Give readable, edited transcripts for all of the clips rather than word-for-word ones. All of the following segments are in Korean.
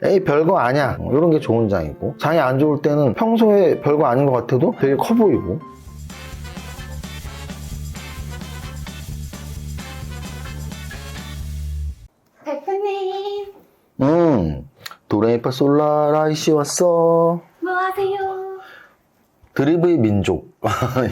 에이 별거 아니야 이런 게 좋은 장이고, 장이 안 좋을 때는 평소에 별거 아닌 것 같아도 되게 커 보이고. 대표님 도레미파솔라라이시 왔어. 뭐 하세요? 드리브의 민족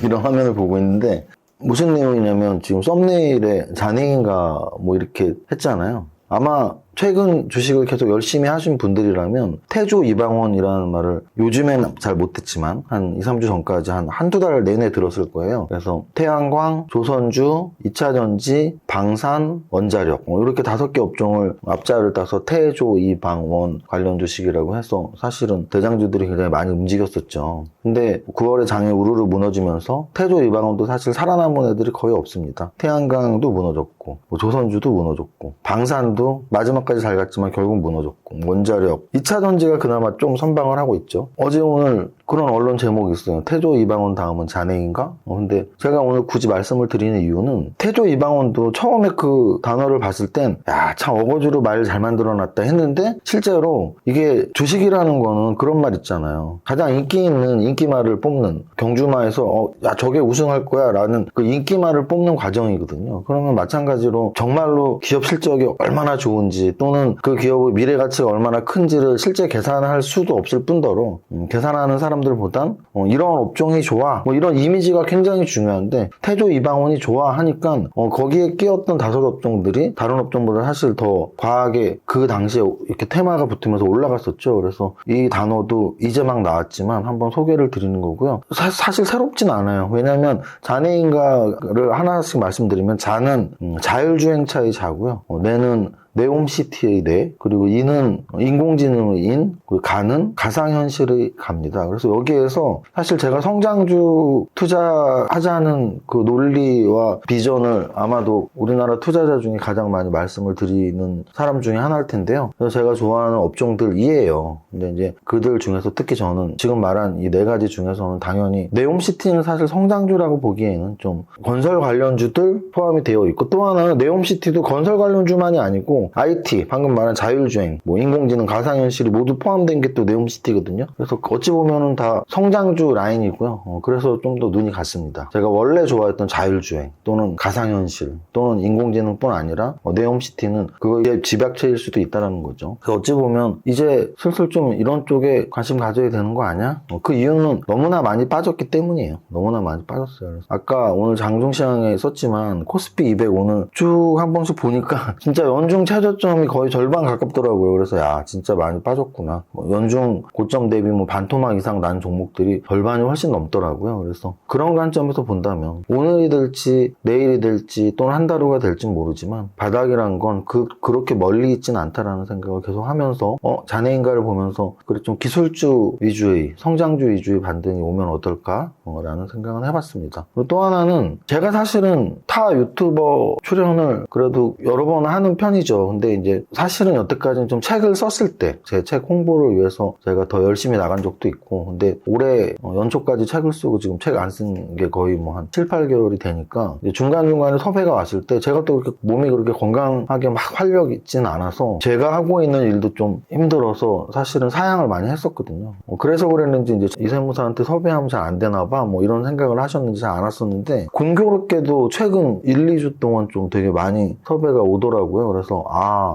이런 화면을 보고 있는데, 무슨 내용이냐면 지금 썸네일에 잔해인가 뭐 이렇게 했잖아요. 아마 최근 주식을 계속 열심히 하신 분들이라면 태조 이방원이라는 말을 요즘엔 잘 못했지만 한 2, 3주 전까지 한두 달 내내 들었을 거예요. 그래서 태양광, 조선주, 2차전지, 방산, 원자력 이렇게 5개 업종을 앞자를 따서 태조 이방원 관련 주식이라고 해서 사실은 대장주들이 굉장히 많이 움직였었죠. 근데 9월에 장이 우르르 무너지면서 태조 이방원도 사실 살아남은 애들이 거의 없습니다. 태양광도 무너졌고 조선주도 무너졌고 방산도 마지막까지 잘 갔지만 결국 무너졌고, 원자력, 2차전지가 그나마 좀 선방을 하고 있죠. 어제 오늘 그런 언론 제목이 있어요. 태조 이방원 다음은 잔해인가? 근데 제가 오늘 굳이 말씀을 드리는 이유는 태조 이방원도 처음에 그 단어를 봤을 땐 야, 참 어거지로 말 잘 만들어놨다 했는데, 실제로 이게 주식이라는 거는 그런 말 있잖아요. 가장 인기 있는 인기말을 뽑는, 경주마에서 야 저게 우승할 거야 라는 그 인기말을 뽑는 과정이거든요. 그러면 마찬가지로 정말로 기업 실적이 얼마나 좋은지 또는 그 기업의 미래 가치가 얼마나 큰지를 실제 계산할 수도 없을 뿐더러 계산하는 사람들보단 이런 업종이 좋아 뭐 이런 이미지가 굉장히 중요한데, 태조 이방원이 좋아하니까 거기에 끼었던 5업종들이 다른 업종보다 사실 더 과하게 그 당시에 이렇게 테마가 붙으면서 올라갔었죠. 그래서 이 단어도 이제 막 나왔지만 한번 소개를 드리는 거고요. 사실 새롭진 않아요. 왜냐하면 잔해인가를 하나씩 말씀드리면, 잔은 자율주행차의 자고요, 내는 네옴시티의 네, 그리고 인은 인공지능의 인, 그리고 가는 가상현실의 갑니다. 그래서 여기에서 사실 제가 성장주 투자하자는 그 논리와 비전을 아마도 우리나라 투자자 중에 가장 많이 말씀을 드리는 사람 중에 하나일 텐데요. 그래서 제가 좋아하는 업종들이에요. 근데 이제 그들 중에서 특히 저는 지금 말한 이 4가지 중에서는 당연히 네옴시티는 사실 성장주라고 보기에는 좀 건설 관련주들 포함이 되어 있고, 또 하나는 네옴시티도 건설 관련주만이 아니고 IT, 방금 말한 자율주행, 뭐 인공지능, 가상현실이 모두 포함된 게 또 네옴시티거든요. 그래서 어찌 보면은 다 성장주 라인이고요. 그래서 좀 더 눈이 갔습니다. 제가 원래 좋아했던 자율주행 또는 가상현실 또는 인공지능뿐 아니라 네옴시티는 그거의 집약체일 수도 있다는 거죠. 그래서 어찌 보면 이제 슬슬 좀 이런 쪽에 관심 가져야 되는 거 아니야? 그 이유는 너무나 많이 빠졌기 때문이에요. 너무나 많이 빠졌어요. 그래서 아까 오늘 장중시황에 썼지만 코스피 200 오늘 쭉 한 번씩 보니까 진짜 연중 최저점이 거의 절반 가깝더라고요. 그래서 야, 진짜 많이 빠졌구나. 연중 고점 대비 뭐 반토막 이상 난 종목들이 절반이 훨씬 넘더라고요. 그래서 그런 관점에서 본다면 오늘이 될지 내일이 될지 또는 한 달 후가 될지 모르지만 바닥이란 건 그렇게 멀리 있진 않다라는 생각을 계속 하면서 잔해인가를 보면서 그래 좀 기술주 위주의, 성장주 위주의 반등이 오면 어떨까? 라는 생각을 해봤습니다. 그리고 또 하나는 제가 사실은 타 유튜버 출연을 그래도 여러 번 하는 편이죠. 근데 이제 사실은 여태까지는 좀 책을 썼을 때 제 책 홍보를 위해서 제가 더 열심히 나간 적도 있고, 근데 올해 연초까지 책을 쓰고 지금 책 안 쓴 게 거의 뭐 한 7, 8개월이 되니까 중간중간에 섭외가 왔을 때 제가 또 그렇게 몸이 그렇게 건강하게 막 활력 있진 않아서 제가 하고 있는 일도 좀 힘들어서 사실은 사양을 많이 했었거든요. 그래서 그랬는지 이제 이세무사한테 섭외하면 잘 안 되나 봐 뭐 이런 생각을 하셨는지 잘 안 왔었는데, 공교롭게도 최근 1, 2주 동안 좀 되게 많이 섭외가 오더라고요. 그래서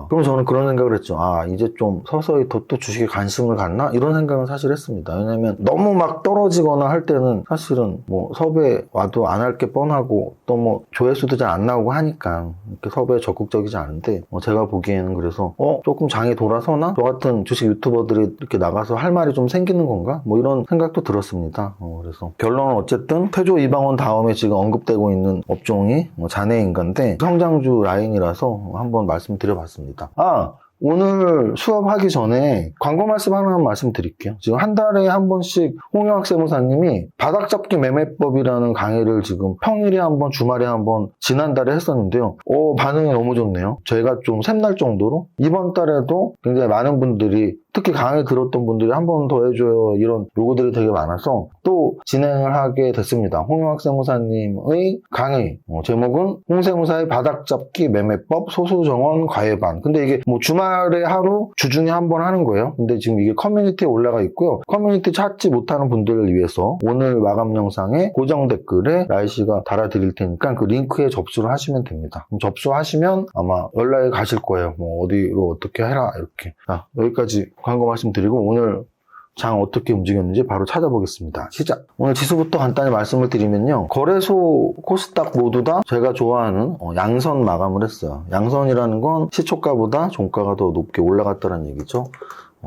그럼 저는 그런 생각을 했죠. 이제 좀 서서히 더 또 주식에 관심을 갖나? 이런 생각은 사실 했습니다. 왜냐면 너무 막 떨어지거나 할 때는 사실은 뭐 섭외 와도 안 할 게 뻔하고 또 뭐 조회수도 잘 안 나오고 하니까 이렇게 섭외에 적극적이지 않은데, 제가 보기에는 그래서 조금 장이 돌아서나? 저 같은 주식 유튜버들이 이렇게 나가서 할 말이 좀 생기는 건가? 뭐 이런 생각도 들었습니다. 그래서 결론은 어쨌든 태조 이방원 다음에 지금 언급되고 있는 업종이 잔해인가인데 성장주 라인이라서 한번 말씀드려봤습니다. 오늘 수업하기 전에 광고 말씀 하나만 말씀드릴게요. 지금 한 달에 한 번씩 홍영학 세무사님이 바닥잡기 매매법이라는 강의를 지금 평일에 한 번, 주말에 한 번 지난달에 했었는데요. 반응이 너무 좋네요. 저희가 좀 샘날 정도로 이번 달에도 굉장히 많은 분들이 특히 강의 들었던 분들이 한 번 더 해줘요 이런 요구들이 되게 많아서 또 진행을 하게 됐습니다. 홍영학 세무사님의 강의 제목은 홍세무사의 바닥잡기 매매법 소수정원 과외반. 근데 이게 뭐 주말에 하루 주중에 한 번 하는 거예요. 근데 지금 이게 커뮤니티에 올라가 있고요. 커뮤니티 찾지 못하는 분들을 위해서 오늘 마감 영상에 고정 댓글에 라이씨가 달아드릴 테니까 그 링크에 접수를 하시면 됩니다. 그럼 접수하시면 아마 연락이 가실 거예요. 뭐 어디로 어떻게 해라 이렇게. 자, 여기까지 광고 말씀드리고 오늘 장 어떻게 움직였는지 바로 찾아보겠습니다. 시작! 오늘 지수부터 간단히 말씀을 드리면요. 거래소, 코스닥 모두 다 제가 좋아하는 양선 마감을 했어요. 양선이라는 건 시초가보다 종가가 더 높게 올라갔다는 얘기죠.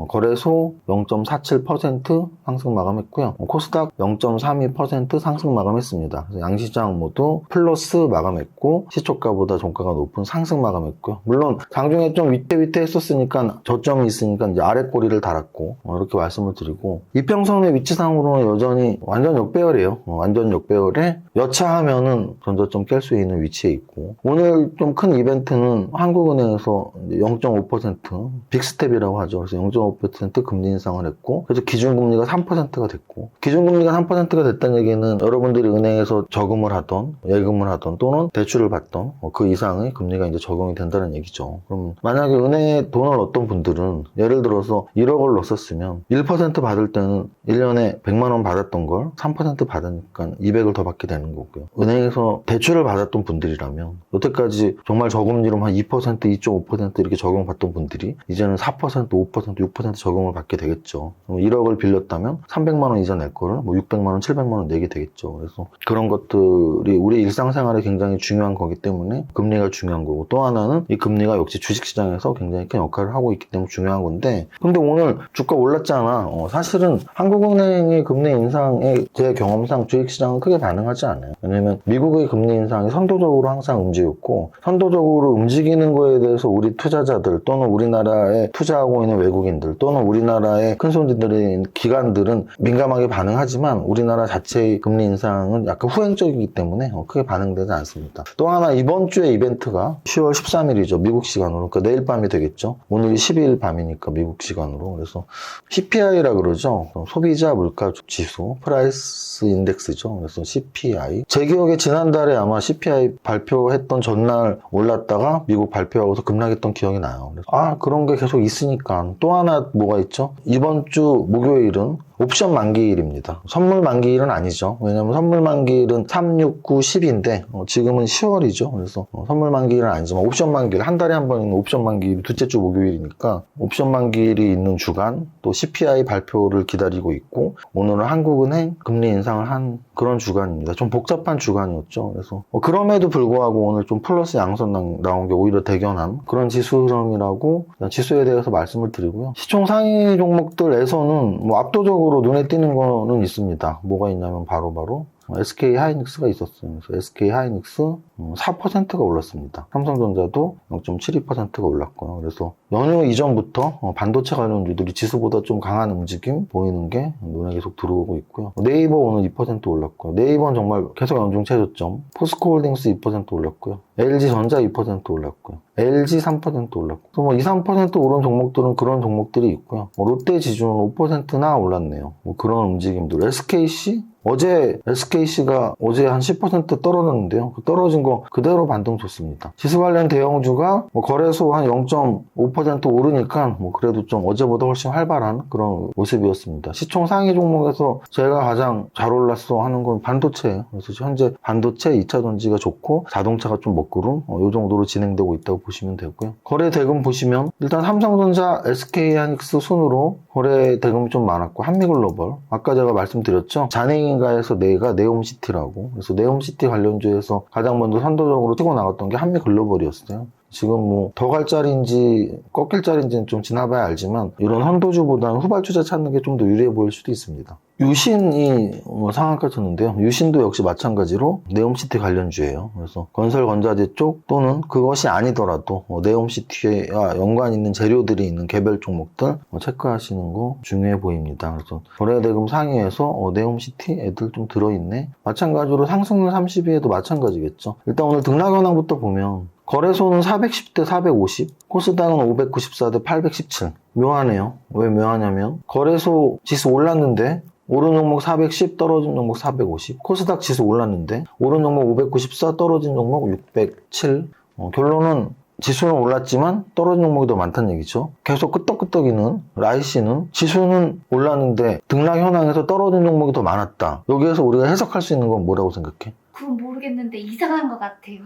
거래소 0.47% 상승 마감했고요. 코스닥 0.32% 상승 마감했습니다. 그래서 양시장 모두 플러스 마감했고 시초가보다 종가가 높은 상승 마감했고요. 물론 장중에 좀 위태위태했었으니까 저점이 있으니까 이제 아래 꼬리를 달았고 이렇게 말씀을 드리고 이평선의 위치상으로는 여전히 완전 역배열이에요. 완전 역배열에 여차하면은 전저점 깰 수 있는 위치에 있고 오늘 좀 큰 이벤트는 한국은행에서 0.5% 빅스텝이라고 하죠. 그래서 0.5% 금리 인상을 했고 그래서 기준금리가 3%가 됐고 기준금리가 3%가 됐다는 얘기는 여러분들이 은행에서 저금을 하던 예금을 하던 또는 대출을 받던 그 이상의 금리가 이제 적용이 된다는 얘기죠. 그럼 만약에 은행에 돈을 얻던 분들은 예를 들어서 1억을 넣었으면 1% 받을 때는 1년에 100만 원 받았던 걸 3% 받으니까 200을 더 받게 되는 거고요. 은행에서 대출을 받았던 분들이라면 여태까지 정말 저금리로 한 2%, 2.5% 이렇게 적용받던 분들이 이제는 4%, 5%, 6% 적용을 받게 되겠죠. 1억을 빌렸다면 300만 원 이자 낼 거를 뭐 600만 원, 700만 원 내게 되겠죠. 그래서 그런 것들이 우리 일상생활에 굉장히 중요한 거기 때문에 금리가 중요한 거고 또 하나는 이 금리가 역시 주식시장에서 굉장히 큰 역할을 하고 있기 때문에 중요한 건데 근데 오늘 주가 올랐잖아. 사실은 한국은행의 금리 인상에 제 경험상 주식시장은 크게 반응하지 않아요. 왜냐면 미국의 금리 인상이 선도적으로 항상 움직였고 선도적으로 움직이는 거에 대해서 우리 투자자들 또는 우리나라에 투자하고 있는 외국인들 또는 우리나라의 큰손들인 기관들은 민감하게 반응하지만 우리나라 자체의 금리 인상은 약간 후행적이기 때문에 크게 반응되지 않습니다. 또 하나 이번 주에 이벤트가 10월 13일이죠. 미국 시간으로. 그러니까 내일 밤이 되겠죠. 오늘이 12일 밤이니까 미국 시간으로. 그래서 CPI라 그러죠. 소비자 물가 지수, 프라이스 인덱스죠. 그래서 CPI. 제 기억에 지난달에 아마 CPI 발표했던 전날 올랐다가 미국 발표하고서 급락했던 기억이 나요. 그래서 그런 게 계속 있으니까 또 하나 뭐가 있죠? 이번 주 목요일은 옵션 만기일입니다. 선물 만기일은 아니죠. 왜냐면 선물 만기일은 3, 6, 9, 10인데 지금은 10월이죠. 그래서 선물 만기일은 아니지만 옵션 만기일, 한 달에 한 번 있는 옵션 만기일이 둘째 주 목요일이니까 옵션 만기일이 있는 주간 또 CPI 발표를 기다리고 있고 오늘은 한국은행 금리 인상을 한 그런 주간입니다. 좀 복잡한 주간이었죠. 그래서 그럼에도 불구하고 오늘 좀 플러스 양선 나온 게 오히려 대견한 그런 지수 흐름이라고 지수에 대해서 말씀을 드리고요. 시총 상위 종목들에서는 뭐 압도적으로 눈에 띄는 거는 있습니다. 뭐가 있냐면 바로 SK 하이닉스가 있었어요. 그래서 SK 하이닉스 4%가 올랐습니다. 삼성전자도 0.72%가 올랐고요. 그래서 연휴 이전부터 반도체 관련주들이 지수보다 좀 강한 움직임 보이는 게 눈에 계속 들어오고 있고요. 네이버 오늘 2% 올랐고요. 네이버는 정말 계속 연중 최저점. 포스코홀딩스 2% 올랐고요. LG전자 2% 올랐고요. LG 3% 올랐고 또 뭐 2, 3% 오른 종목들은 그런 종목들이 있고요. 롯데 지주는 5%나 올랐네요. 뭐 그런 움직임들. SKC? 어제 SKC가 어제 한 10% 떨어졌는데요. 떨어진 거 그대로 반등 좋습니다. 지수 관련 대형주가 뭐 거래소 한 0.5% 오르니까 뭐 그래도 좀 어제보다 훨씬 활발한 그런 모습이었습니다. 시총 상위 종목에서 제가 가장 잘 올랐어 하는 건 반도체예요. 그래서 현재 반도체 2차 전지가 좋고 자동차가 좀 먹구름 이 정도로 진행되고 있다고 보시면 되고요. 거래 대금 보시면 일단 삼성전자, SK하이닉스 순으로 거래 대금이 좀 많았고 한미글로벌 아까 제가 말씀드렸죠. 잔해인가에서 내가 네옴시티라고 그래서 네옴시티 관련주에서 가장 먼저 선도적으로 치고 나갔던 게 한미글로벌이었어요. 지금 뭐 더 갈 자리인지 꺾일 자리인지는 좀 지나봐야 알지만 이런 선도주보다는 후발주자 찾는 게 좀 더 유리해 보일 수도 있습니다. 유신이 상한가 쳤는데요. 유신도 역시 마찬가지로 네옴시티 관련주예요. 그래서 건설 건자재 쪽 또는 그것이 아니더라도 네옴시티와 연관 있는 재료들이 있는 개별 종목들 체크하시는 거 중요해 보입니다. 그래서 거래대금 상위에서 네옴시티 애들 좀 들어있네. 마찬가지로 상승률 32에도 마찬가지겠죠. 일단 오늘 등락 현황부터 보면 거래소는 410대 450, 코스닥은 594대 817. 묘하네요. 왜 묘하냐면 거래소 지수 올랐는데 오른 종목 410, 떨어진 종목 450. 코스닥 지수 올랐는데 오른 종목 594, 떨어진 종목 607. 결론은 지수는 올랐지만 떨어진 종목이 더 많다는 얘기죠. 계속 끄떡끄떡이는 라이씨는 지수는 올랐는데 등락 현황에서 떨어진 종목이 더 많았다. 여기에서 우리가 해석할 수 있는 건 뭐라고 생각해? 그건 모르겠는데 이상한 것 같아요.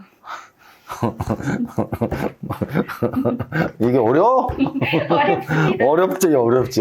이게 어려워? 어렵습니다. 어렵지.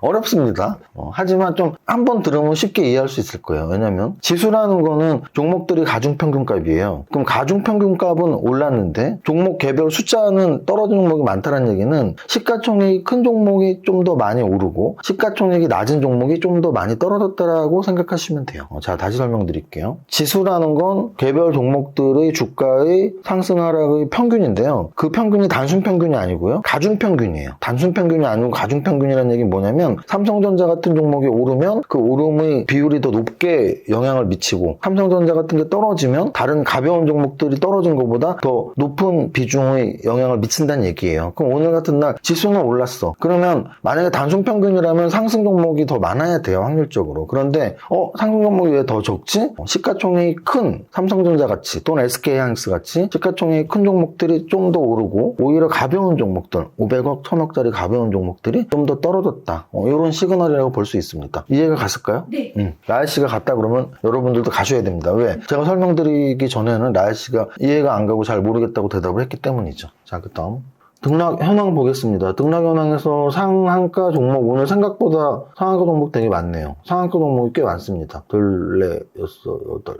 어렵습니다. 하지만 좀 한 번 들으면 쉽게 이해할 수 있을 거예요. 왜냐면 지수라는 거는 종목들이 가중평균값이에요. 그럼 가중평균값은 올랐는데 종목 개별 숫자는 떨어진 종목이 많다는 얘기는 시가총액이 큰 종목이 좀 더 많이 오르고 시가총액이 낮은 종목이 좀 더 많이 떨어졌다라고 생각하시면 돼요. 자, 다시 설명드릴게요. 지수라는 건 개별 종목들의 주가의 상승 하락의 평균인데요. 그 평균이 단순 평균이 아니고요. 가중평균이에요. 단순 평균이 아니고 가중평균이라는 얘기는 뭐냐면 삼성전자 같은 종목이 오르면 그 오름의 비율이 더 높게 영향을 미치고 삼성전자 같은 게 떨어지면 다른 가벼운 종목들이 떨어진 것보다 더 높은 비중의 영향을 미친다는 얘기예요. 그럼 오늘 같은 날 지수는 올랐어. 그러면 만약에 단순 평균이라면 상승 종목이 더 많아야 돼요. 확률적으로. 그런데 상승 종목이 왜 더 적지? 시가총액이 큰 삼성전자 같이 또는 SK하이닉스 같이 시가총액이 큰 종목들이 좀 더 오르고 오히려 가벼운 종목들 500억, 1000억짜리 가벼운 종목들이 좀 더 떨어졌다. 이런 시그널이라고 볼 수 있습니다. 이해가 갔을까요? 네. 라이씨가 갔다 그러면 여러분들도 가셔야 됩니다. 왜? 제가 설명드리기 전에는 라이씨가 이해가 안 가고 잘 모르겠다고 대답을 했기 때문이죠. 자, 그 다음 등락 현황 보겠습니다. 등락 현황에서 상한가 종목 오늘 생각보다 상한가 종목 되게 많네요. 상한가 종목이 꽤 많습니다. 둘, 넷, 여섯, 여덟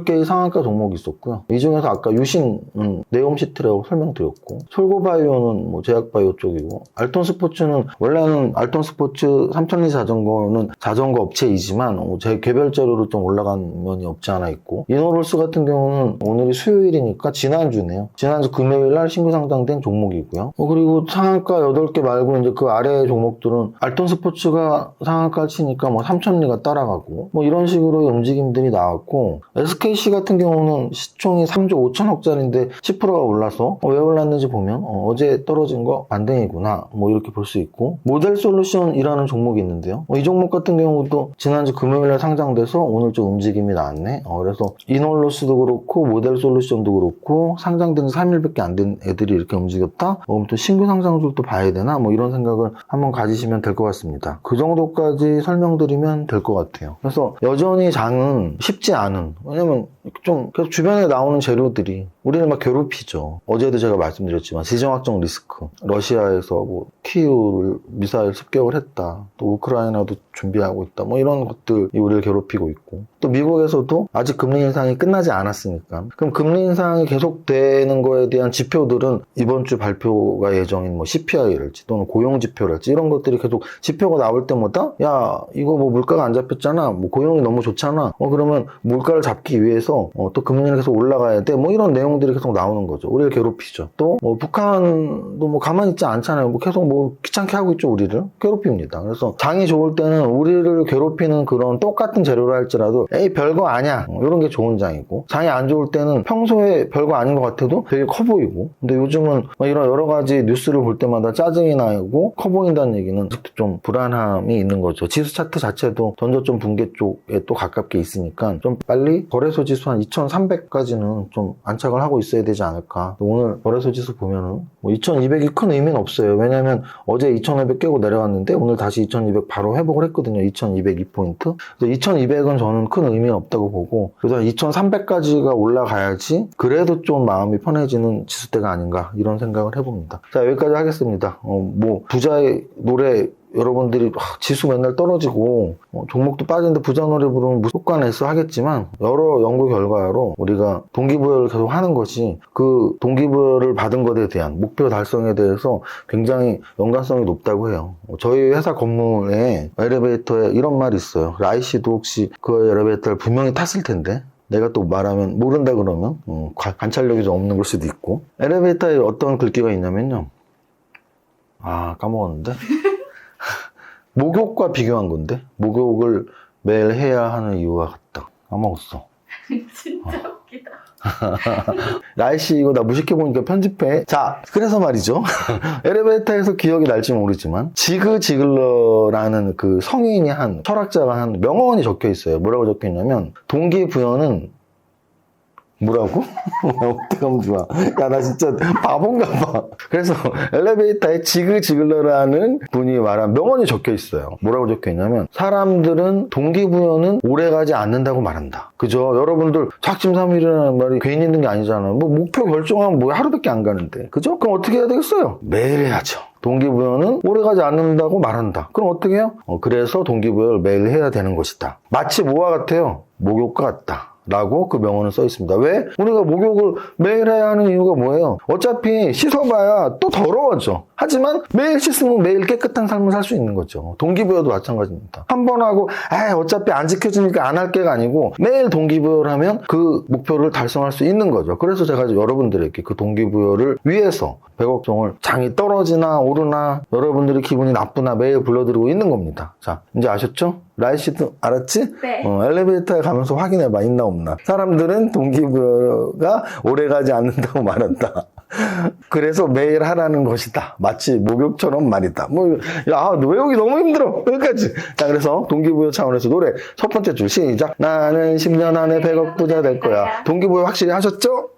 8개의 상한가 종목이 있었고요. 이 중에서 아까 유신은 네옴시티라고 설명드렸고 솔고바이오는 뭐 제약바이오 쪽이고 알톤스포츠는 원래는 알톤스포츠 3000리 자전거는 자전거 업체이지만 제 개별자료로 좀 올라간 면이 없지 않아 있고 이노롤스 같은 경우는 오늘이 수요일이니까 지난주네요. 지난주 금요일 날 신규 상장된 종목이고요. 그리고 상한가 8개 말고 이제 그 아래 종목들은 알톤스포츠가 상한가 치니까 뭐 3000리가 따라가고 뭐 이런 식으로 움직임들이 나왔고 SKC 같은 경우는 시총이 3조 5천억짜리인데 10%가 올라서 왜 올랐는지 보면 어제 떨어진 거 반등이구나 뭐 이렇게 볼 수 있고 모델솔루션이라는 종목이 있는데요. 이 종목 같은 경우도 지난주 금요일에 상장돼서 오늘 좀 움직임이 나왔네. 그래서 이놀로스도 그렇고 모델솔루션도 그렇고 상장된 지 3일밖에 안 된 애들이 이렇게 움직였다? 그럼 또 신규 상장주도 봐야 되나? 뭐 이런 생각을 한번 가지시면 될 것 같습니다. 그 정도까지 설명드리면 될 것 같아요. 그래서 여전히 장은 쉽지 않은 왜냐면 좀 계속 주변에 나오는 재료들이 우리를 막 괴롭히죠. 어제도 제가 말씀드렸지만 지정학적 리스크 러시아에서 뭐 키이우를 미사일 습격을 했다. 또 우크라이나도 준비하고 있다. 뭐 이런 것들이 우리를 괴롭히고 있고 또 미국에서도 아직 금리 인상이 끝나지 않았으니까 그럼 금리 인상이 계속되는 거에 대한 지표들은 이번 주 발표가 예정인 뭐 CPI랄지 또는 고용지표랄지 이런 것들이 계속 지표가 나올 때마다 야 이거 뭐 물가가 안 잡혔잖아. 뭐 고용이 너무 좋잖아. 그러면 물가를 잡기 위해서 또 금리는 계속 올라가야 돼. 뭐 이런 내용들이 계속 나오는 거죠. 우리를 괴롭히죠. 또 뭐 북한도 뭐 가만히 있지 않잖아요. 뭐 계속 뭐 귀찮게 하고 있죠. 우리를 괴롭힙니다. 그래서 장이 좋을 때는 우리를 괴롭히는 그런 똑같은 재료를 할지라도 에이 별거 아니야. 이런 게 좋은 장이고 장이 안 좋을 때는 평소에 별거 아닌 것 같아도 되게 커 보이고 근데 요즘은 이런 여러 가지 뉴스를 볼 때마다 짜증이 나고 커 보인다는 얘기는 좀 불안함이 있는 거죠. 지수 차트 자체도 전저점 붕괴 쪽에 또 가깝게 있으니까 좀 빨리 거래소 지수 한 2300까지는 좀 안착을 하고 있어야 되지 않을까. 오늘 거래소 지수 보면은 뭐 2200이 큰 의미는 없어요. 왜냐면 어제 2500 깨고 내려갔는데 오늘 다시 2200 바로 회복을 했거든요. 2202포인트. 그래서 2200은 저는 큰 의미는 없다고 보고 그래서 2300까지가 올라가야지 그래도 좀 마음이 편해지는 지수대가 아닌가 이런 생각을 해봅니다. 자, 여기까지 하겠습니다. 뭐 부자의 노래 여러분들이 지수 맨날 떨어지고 종목도 빠지는데 부자 노래 부르면 효과 냈어 하겠지만 여러 연구 결과로 우리가 동기부여를 계속 하는 것이 그 동기부여를 받은 것에 대한 목표 달성에 대해서 굉장히 연관성이 높다고 해요. 저희 회사 건물에 엘리베이터에 이런 말이 있어요. 라이씨도 혹시 그 엘리베이터를 분명히 탔을 텐데 내가 또 말하면 모른다 그러면 관찰력이 좀 없는 걸 수도 있고 엘리베이터에 어떤 글귀가 있냐면요. 까먹었는데 목욕과 비교한 건데 목욕을 매일 해야 하는 이유와 같다. 까먹었어. 진짜 날씨 이거 나 무식해보니까 편집해. 자, 그래서 말이죠. 엘리베이터에서 기억이 날지 모르지만 지그 지글러라는 그 성인이 한 철학자가 한 명언이 적혀 있어요. 뭐라고 적혀 있냐면 동기부여는 뭐라고? 어떻게 하면 좋아? 야, 나 진짜 바본가 봐. 그래서 엘리베이터에 지그 지글러라는 분이 말한 명언이 적혀 있어요. 뭐라고 적혀 있냐면 사람들은 동기부여는 오래가지 않는다고 말한다. 그죠? 여러분들 작심삼일이라는 말이 괜히 있는 게 아니잖아요. 뭐 목표 결정하면 뭐 하루밖에 안 가는데. 그죠? 그럼 어떻게 해야 되겠어요? 매일 해야죠. 동기부여는 오래가지 않는다고 말한다. 그럼 어떻게 해요? 그래서 동기부여를 매일 해야 되는 것이다. 마치 뭐와 같아요? 목욕과 같다. 라고 그 명언은 써 있습니다. 왜? 우리가 목욕을 매일 해야 하는 이유가 뭐예요? 어차피 씻어봐야 또 더러워져. 하지만 매일 씻으면 매일 깨끗한 삶을 살 수 있는 거죠. 동기부여도 마찬가지입니다. 한 번 하고 어차피 안 지켜주니까 안 할 게가 아니고 매일 동기부여를 하면 그 목표를 달성할 수 있는 거죠. 그래서 제가 여러분들에게 그 동기부여를 위해서 백억종을 장이 떨어지나 오르나 여러분들이 기분이 나쁘나 매일 불러드리고 있는 겁니다. 자, 이제 아셨죠? 라이 씨도 알았지? 네. 엘리베이터에 가면서 확인해봐. 있나 없나. 사람들은 동기부여가 오래가지 않는다고 말한다. 그래서 매일 하라는 것이다. 마치 목욕처럼 말이다. 외우기 너무 힘들어. 여기까지. 자, 그래서 동기부여 차원에서 노래 첫 번째 줄 시작. 나는 10년 안에 100억 부자 될 거야. 동기부여 확실히 하셨죠?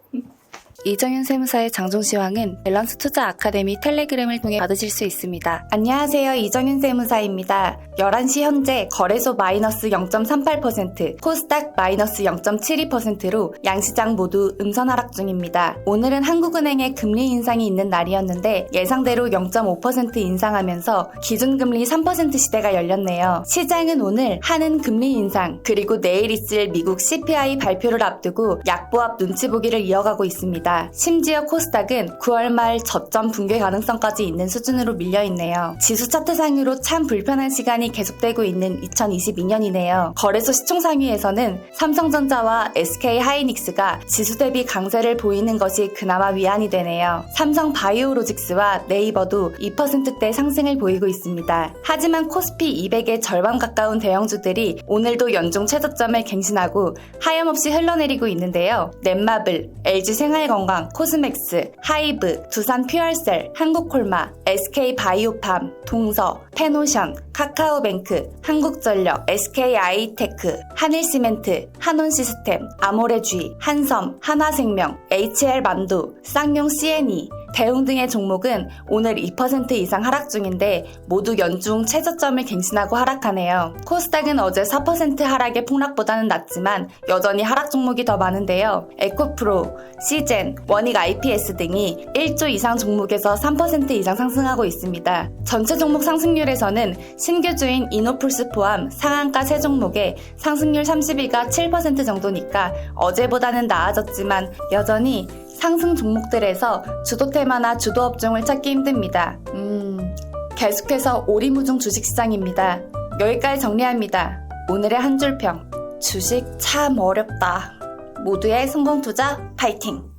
이정윤 세무사의 장종시황은 밸런스 투자 아카데미 텔레그램을 통해 받으실 수 있습니다. 안녕하세요. 이정윤 세무사입니다. 11시 현재 거래소 마이너스 0.38%, 코스닥 마이너스 0.72%로 양시장 모두 음선 하락 중입니다. 오늘은 한국은행의 금리 인상이 있는 날이었는데 예상대로 0.5% 인상하면서 기준금리 3% 시대가 열렸네요. 시장은 오늘 하는 금리 인상 그리고 내일 있을 미국 CPI 발표를 앞두고 약보합 눈치 보기를 이어가고 있습니다. 심지어 코스닥은 9월 말 저점 붕괴 가능성까지 있는 수준으로 밀려있네요. 지수 차트상으로 참 불편한 시간이 계속되고 있는 2022년이네요. 거래소 시총상위에서는 삼성전자와 SK하이닉스가 지수 대비 강세를 보이는 것이 그나마 위안이 되네요. 삼성 바이오로직스와 네이버도 2%대 상승을 보이고 있습니다. 하지만 코스피 200의 절반 가까운 대형주들이 오늘도 연중 최저점을 갱신하고 하염없이 흘러내리고 있는데요. 넷마블, LG생활건강, 코스맥스, 하이브, 두산 퓨얼셀, 한국콜마, SK바이오팜, 동서, 페노션, 카카오뱅크, 한국전력, SK아이테크, 한일시멘트, 한온시스템, 아모레쥐, 한섬, 한화생명, HL만두, 쌍용 CNE, 대웅 등의 종목은 오늘 2% 이상 하락 중인데 모두 연중 최저점을 갱신하고 하락하네요. 코스닥은 어제 4% 하락의 폭락보다는 낮지만 여전히 하락 종목이 더 많은데요. 에코프로, 시젠, 원익 IPS 등이 1조 이상 종목에서 3% 이상 상승하고 있습니다. 전체 종목 상승률에서는 신규주인 이노플스 포함 상한가 3종목의 상승률 30위가 7% 정도니까 어제보다는 나아졌지만 여전히 상승 종목들에서 주도 테마나 주도 업종을 찾기 힘듭니다. 계속해서 오리무중 주식시장입니다. 여기까지 정리합니다. 오늘의 한 줄평. 주식 참 어렵다. 모두의 성공투자 파이팅!